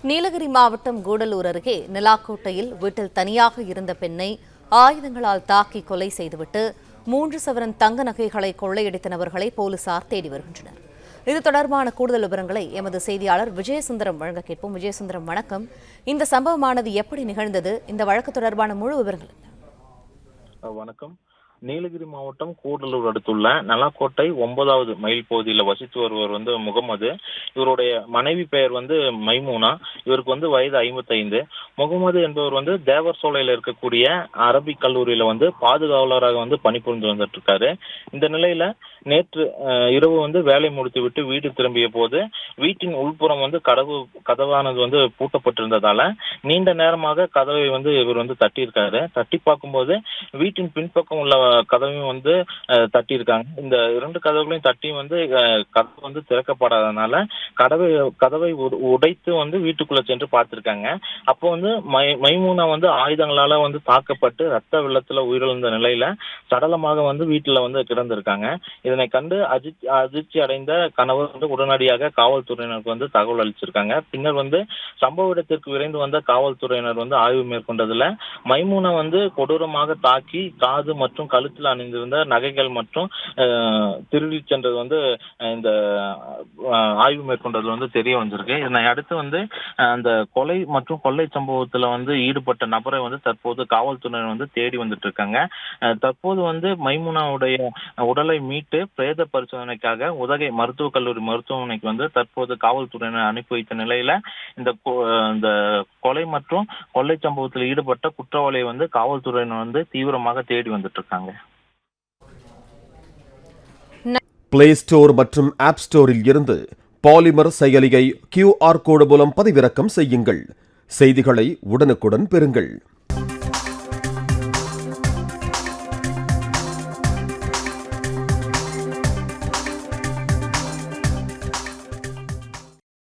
நீலகிரி மாவட்டம் கூடலூர் அருகே நிலாக்கோட்டையில் வீட்டில் தனியாக இருந்த பெண்ணை ஆயுதங்களால் தாக்கி கொலை செய்துவிட்டு 3 சவரன் தங்க நகைகளை கொள்ளையடித்த நபர்களை போலீசார் தேடி வருகின்றனர். இது தொடர்பான கூடுதல் விவரங்களை எமது செய்தியாளர் விஜயசுந்தரம் வழங்க கேட்போம். விஜயசுந்தரம், வணக்கம். இந்த சம்பவமானது எப்படி நிகழ்ந்தது? இந்த வழக்கு தொடர்பான முழு விவரங்கள் என்ன? வணக்கம். நீலகிரி மாவட்டம் கூடலூர் அடுத்துள்ள நலாக்கோட்டை 9வது மைல் பகுதியில் வசித்து வருவர் முகமது. இவருடைய மனைவி பெயர் மைமூனா. இவருக்கு வயது 55. முகமது என்பவர் தேவர் சோலையில் இருக்கக்கூடிய அரபிக் கல்லூரியில பாதுகாவலராக பணிபுரிந்து வந்துட்டு இருக்காரு. இந்த நிலையில நேற்று இரவு வேலை முடித்து விட்டு வீடு திரும்பிய போது வீட்டின் உள்புறம் கதவானது பூட்டப்பட்டிருந்ததால நீண்ட நேரமாக கதவை இவர் தட்டியிருக்காரு. தட்டி பார்க்கும்போது வீட்டின் பின்பக்கம் உள்ள கதவையும் தட்டியிருக்காங்க. இந்த 2 கதவுகளையும் தட்டி கதவு திறக்கப்படாதனால கதவை உடைத்து வீட்டுக்குள்ள சென்று பார்த்திருக்காங்க. அப்போ மைமூனா ஆயுதங்களால தாக்கப்பட்டு ரத்த வெள்ளத்துல உயிரிழந்த நிலையில சடலமாக வீட்டுல கிடந்திருக்காங்க. இதனை கண்டு அதிர்ச்சி அடைந்த கணவர் உடனடியாக காவல்துறையினருக்கு தகவல் அளிச்சிருக்காங்க. பின்னர் சம்பவ இடத்திற்கு விரைந்து வந்த காவல்துறையினர் ஆய்வு மேற்கொண்டதுல மைமூனா கொடூரமாக தாக்கி காது மற்றும் கழுத்தில் அணிந்திருந்த நகைகள் மற்றும் திருடி சென்றது இந்த ஆய்வு மேற்கொண்டது தெரிய வந்திருக்கு. இதனை அடுத்து அந்த கொலை மற்றும் கொள்ளை சம்பவத்துல ஈடுபட்ட நபரை தற்போது காவல்துறையினர் தேடி வந்துட்டு இருக்காங்க. தற்போது மைமூனாவுடைய உடலை மீட்டு பிரேத பரிசோதனைக்காக உதகை மருத்துவக் கல்லூரி மருத்துவமனைக்கு தற்போது காவல்துறையினர் அனுப்பி வைத்த நிலையில இந்த கொலை மற்றும் கொள்ளை சம்பவத்தில் ஈடுபட்ட குற்றவாளியை காவல்துறையினர் தீவிரமாக தேடி வந்துட்டு இருக்காங்க. பிளே ஸ்டோர் மற்றும் ஆப் ஸ்டோரில் இருந்து பாலிமர் செயலியை QR கோடு மூலம் பதிவிறக்கம் செய்யுங்கள். செய்திகளை உடனுக்குடன் பெறுங்கள்.